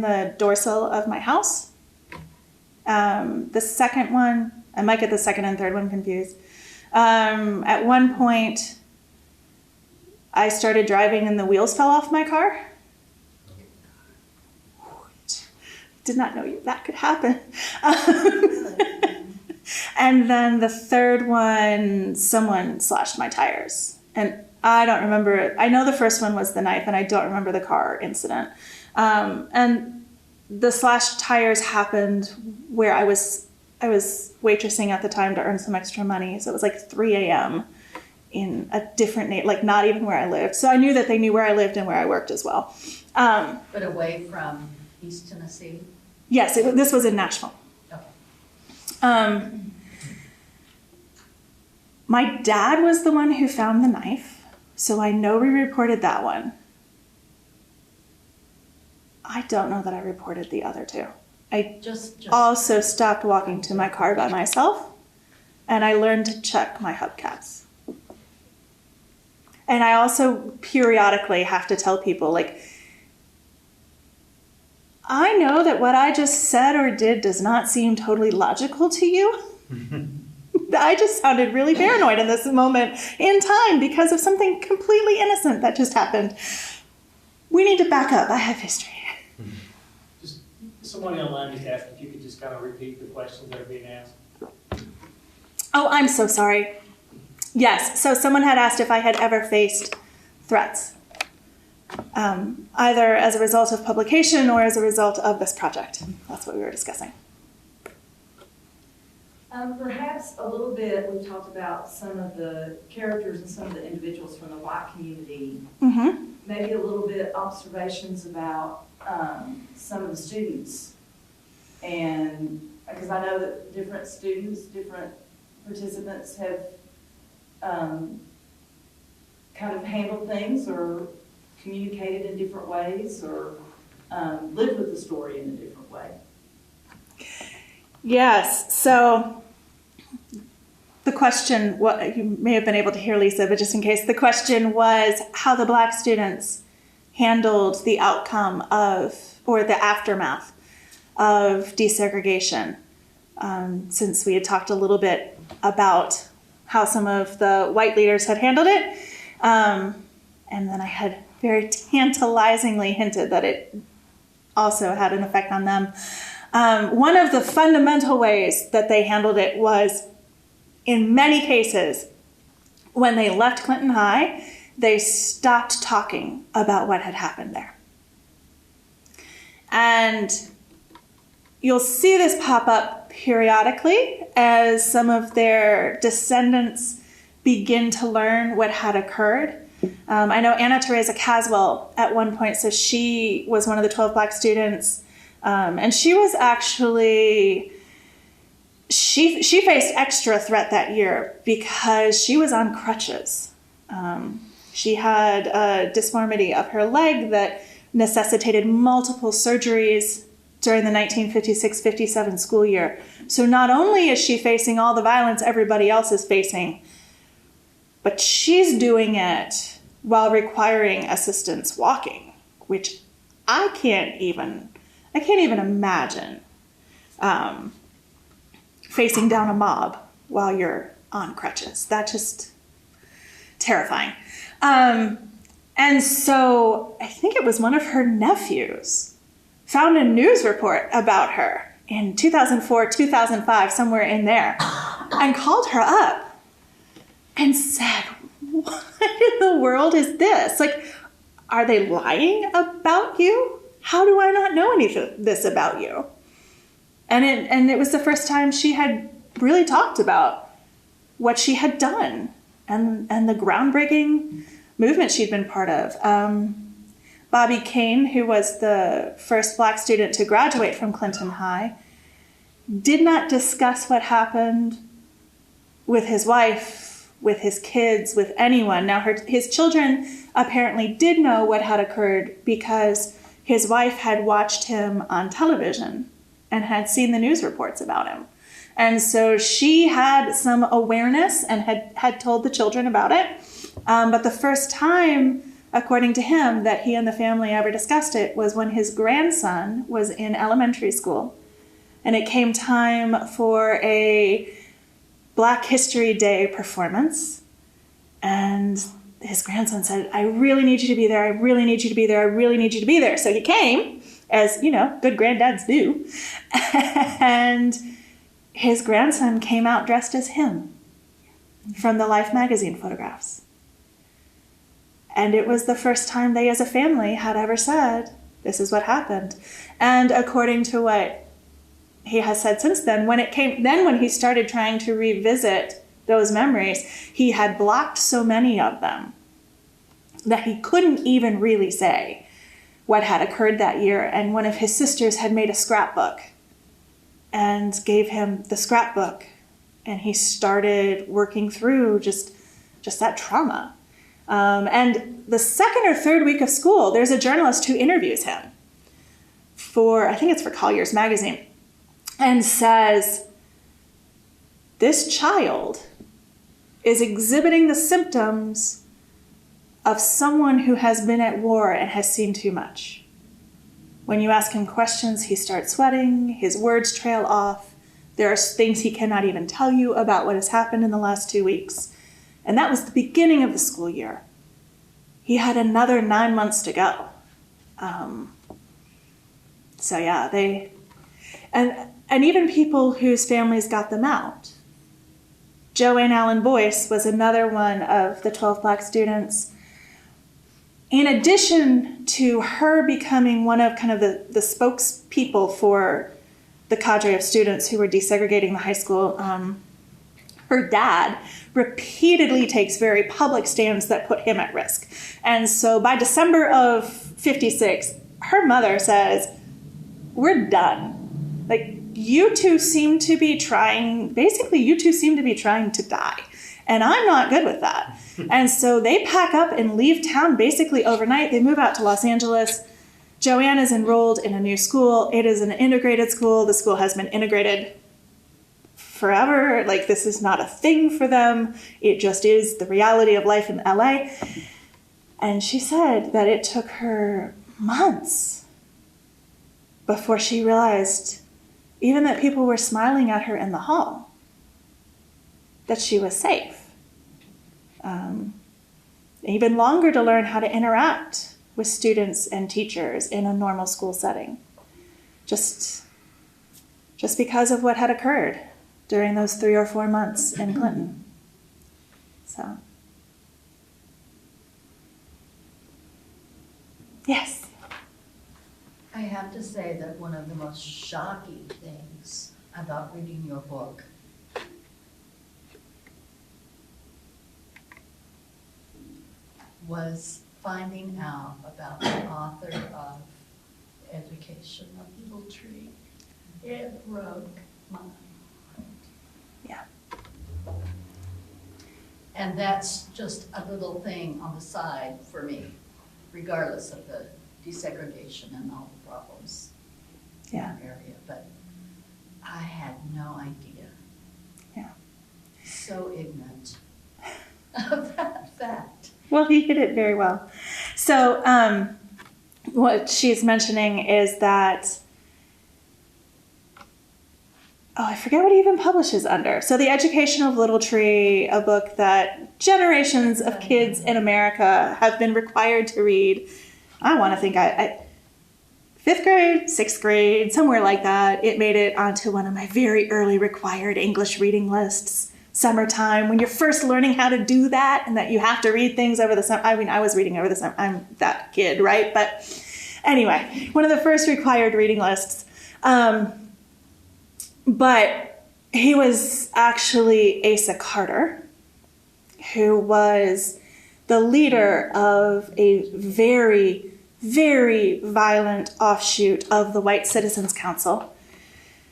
the doorsill of my house. The second one, I might get the second and third one confused. At one point, I started driving and the wheels fell off my car. Did not know that could happen. And then the third one, someone slashed my tires. And I don't remember it. I know the first one was the knife, and I don't remember the car incident. And the slashed tires happened where I was waitressing at the time to earn some extra money. So it was like 3 a.m. in a different like not even where I lived. So I knew that they knew where I lived and where I worked as well. But away from East Tennessee? Yes, this was in Nashville. Okay. My dad was the one who found the knife, so I know we reported that one. I don't know that I reported the other 2. I Just also stopped walking to my car by myself, and I learned to check my hubcaps. And I also periodically have to tell people, like, I know that what I just said or did does not seem totally logical to you. I just sounded really paranoid in this moment in time because of something completely innocent that just happened. We need to back up. I have history. Just somebody online just asked if you could just kind of repeat the questions that are being asked. Oh, I'm so sorry. Yes, so someone had asked if I had ever faced threats, either as a result of publication or as a result of this project. That's what we were discussing. Perhaps a little bit, we've talked about some of the characters and some of the individuals from the white community. Mm-hmm. Maybe a little bit observations about some of the students. And because I know that different students, different participants have kind of handled things or communicated in different ways or lived with the story in a different way. Yes, so the question, what you may have been able to hear, Lisa, but just in case, the question was how the Black students handled the outcome of, or the aftermath of desegregation. Since we had talked a little bit about how some of the white leaders had handled it, and then I had very tantalizingly hinted that it also had an effect on them. One of the fundamental ways that they handled it was, in many cases, when they left Clinton High, they stopped talking about what had happened there. And you'll see this pop up periodically as some of their descendants begin to learn what had occurred. I know Anna Teresa Caswell at one point, so she was one of the 12 Black students, and she was actually, she faced extra threat that year because she was on crutches. She had a disformity of her leg that necessitated multiple surgeries during the 1956-57 school year. So not only is she facing all the violence everybody else is facing, but she's doing it while requiring assistance walking, which I can't even imagine facing down a mob while you're on crutches. That's just terrifying. And so I think it was one of her nephews found a news report about her in 2004, 2005, somewhere in there, and called her up and said, what in the world is this? Like, are they lying about you? How do I not know any of this about you? And it was the first time she had really talked about what she had done and the groundbreaking movement she'd been part of. Bobby Kane, who was the first Black student to graduate from Clinton High, did not discuss what happened with his wife, with his kids, with anyone. Now, his children apparently did know what had occurred because his wife had watched him on television and had seen the news reports about him. And so she had some awareness and had told the children about it. But the first time, according to him, that he and the family ever discussed it was when his grandson was in elementary school. And it came time for a Black History Day performance. And his grandson said, I really need you to be there. I really need you to be there. I really need you to be there. So he came, as, you know, good granddads do. And his grandson came out dressed as him from the Life magazine photographs. And it was the first time they as a family had ever said, this is what happened. And according to what he has said since then, when he started trying to revisit those memories, he had blocked so many of them that he couldn't even really say what had occurred that year. And one of his sisters had made a scrapbook and gave him the scrapbook. And he started working through just that trauma. And the second or third week of school, there's a journalist who interviews him I think it's for Collier's magazine, and says, this child is exhibiting the symptoms of someone who has been at war and has seen too much. When you ask him questions, he starts sweating, his words trail off. There are things he cannot even tell you about what has happened in the last 2 weeks. And that was the beginning of the school year. He had another 9 months to go. So yeah, and even people whose families got them out. Joanne Allen Boyce was another one of the 12 Black students. In addition to her becoming one of kind of the spokespeople for the cadre of students who were desegregating the high school, her dad repeatedly takes very public stands that put him at risk. And so by December of 56, her mother says, "We're done. Like, you two seem to be trying to die. And I'm not good with that." And so they pack up and leave town basically overnight. They move out to Los Angeles. Joanne is enrolled in a new school. It is an integrated school. The school has been integrated forever. Like, this is not a thing for them. It just is the reality of life in LA. And she said that it took her months before she realized, even that people were smiling at her in the hall, that she was safe. Even longer to learn how to interact with students and teachers in a normal school setting, just because of what had occurred during those 3 or 4 months in Clinton. So, yes. I have to say that one of the most shocking things about reading your book was finding out about the author of Education of Little Tree. It broke my heart. Yeah. And that's just a little thing on the side for me, regardless of the desegregation and all the problems in Yeah. the area. But I had no idea. Yeah. So ignorant of that fact. Well, he hit it very well. So what she's mentioning is that, I forget what he even publishes under. So The Education of Little Tree, a book that generations of kids in America have been required to read. I want to think 5th grade, 6th grade, somewhere like that. It made it onto one of my very early required English reading lists. Summertime, when you're first learning how to do that, and that you have to read things over the summer. I mean, I was reading over the summer. I'm that kid, right? But anyway, one of the first required reading lists. But he was actually Asa Carter, who was the leader of a very, very violent offshoot of the White Citizens Council.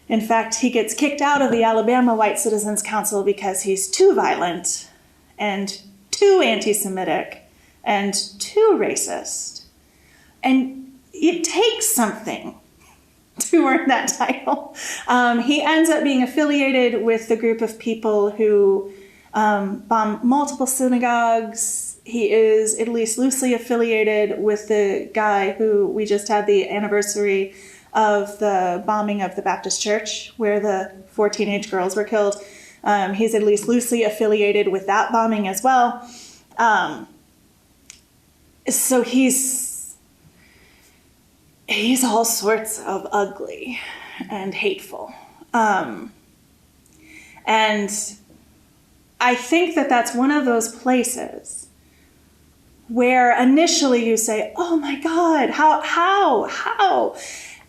In fact, he gets kicked out of the Alabama White Citizens Council because he's too violent and too anti-Semitic and too racist. And it takes something to earn that title. He ends up being affiliated with the group of people who bomb multiple synagogues. He is at least loosely affiliated with the guy who we just had the anniversary of the bombing of the Baptist church, where the 4 teenage girls were killed. He's at least loosely affiliated with that bombing as well. So he's all sorts of ugly and hateful. And I think that that's one of those places where initially you say, oh my God, how?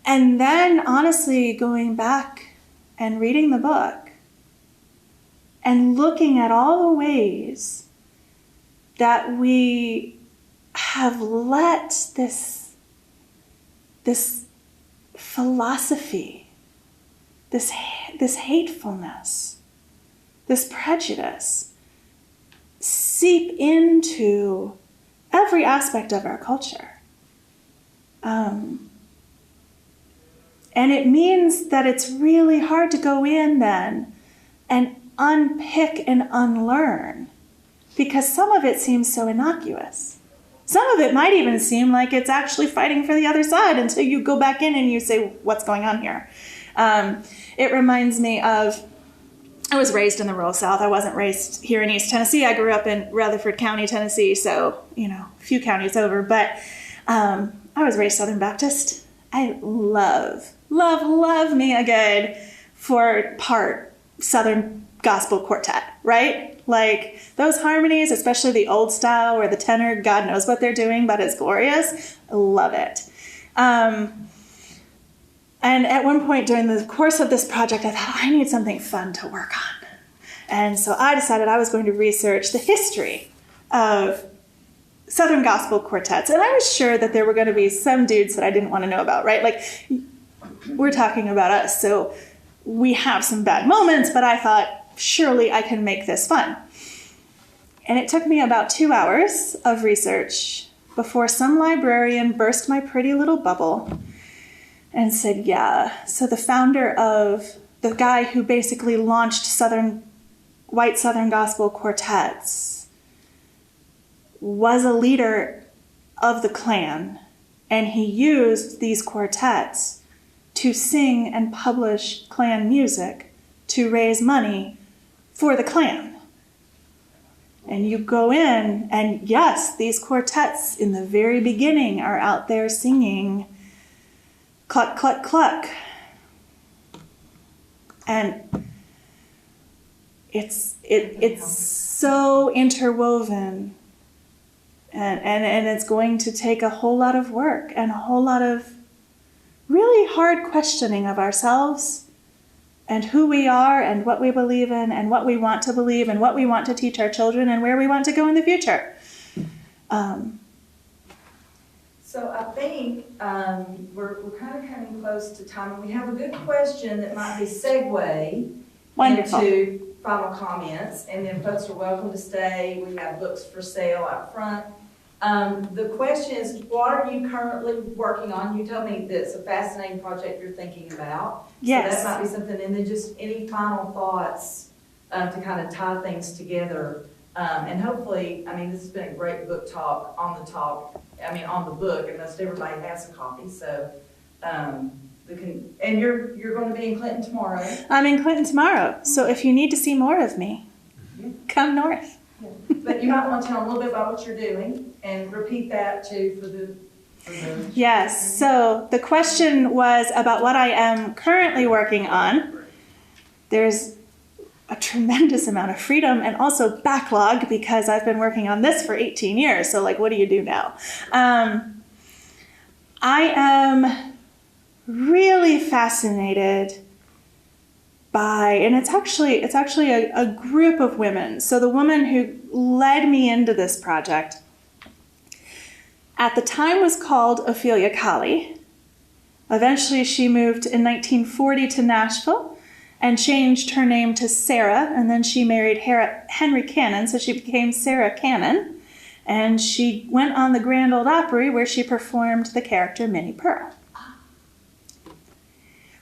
And then honestly going back and reading the book and looking at all the ways that we have let this philosophy, this hatefulness, this prejudice seep into every aspect of our culture. And it means that it's really hard to go in then and unpick and unlearn, because some of it seems so innocuous. Some of it might even seem like it's actually fighting for the other side until you go back in and you say, what's going on here? It reminds me of, I was raised in the rural South. I wasn't raised here in East Tennessee. I grew up in Rutherford County, Tennessee, so, a few counties over. But I was raised Southern Baptist. I love me a good 4-part Southern gospel quartet, right? Like those harmonies, especially the old style where the tenor, God knows what they're doing, but it's glorious. I love it. And at one point during the course of this project, I thought, I need something fun to work on. And so I decided I was going to research the history of Southern gospel quartets. And I was sure that there were going to be some dudes that I didn't want to know about, right? Like, we're talking about us, so we have some bad moments, but I thought, surely I can make this fun. And it took me about 2 hours of research before some librarian burst my pretty little bubble and said, yeah, so the founder of the guy who basically launched white Southern gospel quartets was a leader of the Klan, and he used these quartets to sing and publish Klan music to raise money for the Klan. And you go in, and yes, these quartets in the very beginning are out there singing cluck, cluck, cluck. And it's so interwoven, and it's going to take a whole lot of work and a whole lot of really hard questioning of ourselves and who we are and what we believe in and what we want to believe and what we want to teach our children and where we want to go in the future. So I think we're kind of coming close to time, and we have a good question that might be segue Wonderful. into final comments, and then folks are welcome to stay. We have books for sale out front. The question is, what are you currently working on? You told me that it's a fascinating project you're thinking about. Yes. So that might be something, and then just any final thoughts to kind of tie things together. And hopefully, I mean, this has been a great book talk on the book, and most everybody has a copy, so and you're going to be in Clinton tomorrow. I'm in Clinton tomorrow, so if you need to see more of me, come north. Yeah. But you might want to tell them a little bit about what you're doing, and repeat that too for the Yes, so the question was about what I am currently working on. There's a tremendous amount of freedom and also backlog because I've been working on this for 18 years. So like, what do you do now? I am really fascinated by, and it's actually a group of women. So the woman who led me into this project at the time was called Ophelia Colley. Eventually she moved in 1940 to Nashville and changed her name to Sarah, and then she married Henry Cannon, so she became Sarah Cannon, and she went on the Grand Ole Opry where she performed the character Minnie Pearl.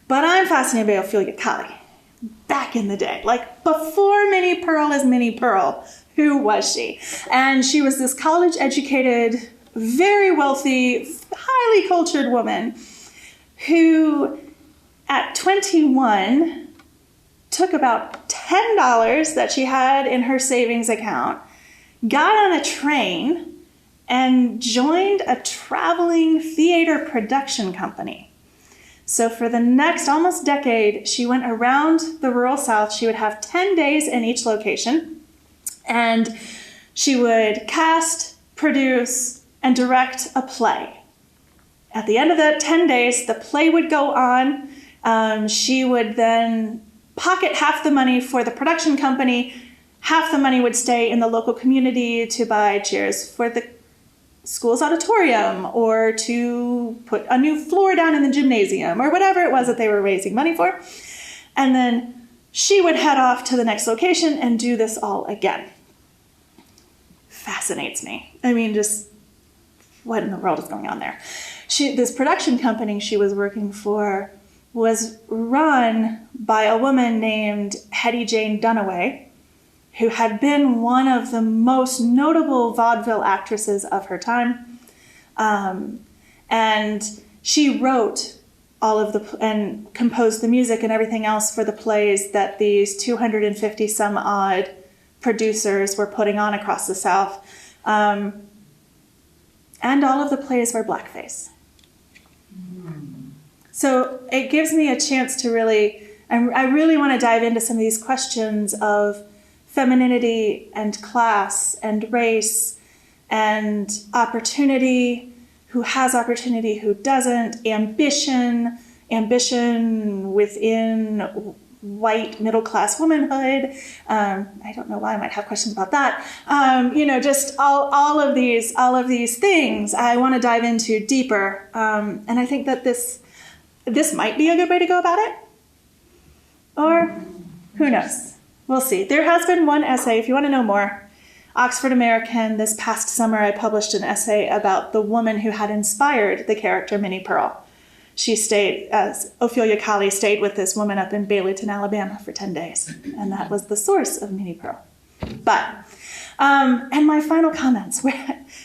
But I'm fascinated by Ophelia Colley. Back in the day, like before Minnie Pearl is Minnie Pearl, who was she? And she was this college-educated, very wealthy, highly cultured woman who, at 21, took about $10 that she had in her savings account, got on a train, and joined a traveling theater production company. So for the next almost decade, she went around the rural South. She would have 10 days in each location, and she would cast, produce, and direct a play. At the end of the 10 days, the play would go on. She would then pocket half the money for the production company. Half the money would stay in the local community to buy chairs for the school's auditorium or to put a new floor down in the gymnasium or whatever it was that they were raising money for. And then she would head off to the next location and do this all again. Fascinates me. I mean, just what in the world is going on there? This production company she was working for was run by a woman named Hetty Jane Dunaway, who had been one of the most notable vaudeville actresses of her time. And she wrote all of and composed the music and everything else for the plays that these 250 some odd producers were putting on across the South. And all of the plays were blackface. So it gives me a chance to really, I really want to dive into some of these questions of femininity and class and race and opportunity, who has opportunity, who doesn't, ambition within white middle-class womanhood. I don't know why I might have questions about that. Just all of these things I want to dive into deeper. And I think that this might be a good way to go about it. Or who knows? We'll see. There has been one essay, if you want to know more. Oxford American, this past summer, I published an essay about the woman who had inspired the character Minnie Pearl. She stayed, Ophelia Colley stayed with this woman up in Baileyton, Alabama for 10 days. And that was the source of Minnie Pearl. But, and my final comments,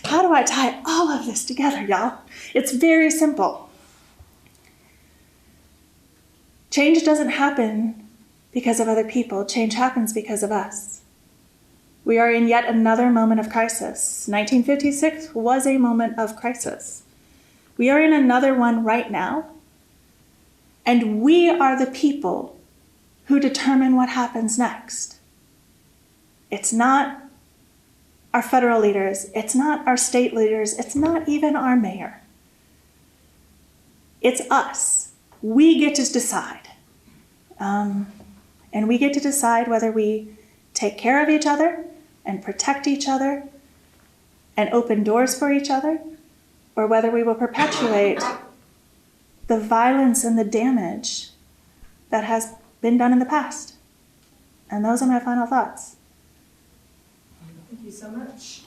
how do I tie all of this together, y'all? It's very simple. Change doesn't happen because of other people. Change happens because of us. We are in yet another moment of crisis. 1956 was a moment of crisis. We are in another one right now, and we are the people who determine what happens next. It's not our federal leaders, it's not our state leaders, it's not even our mayor. It's us. We get to decide. And we get to decide whether we take care of each other and protect each other and open doors for each other, or whether we will perpetuate the violence and the damage that has been done in the past. And those are my final thoughts. Thank you so much.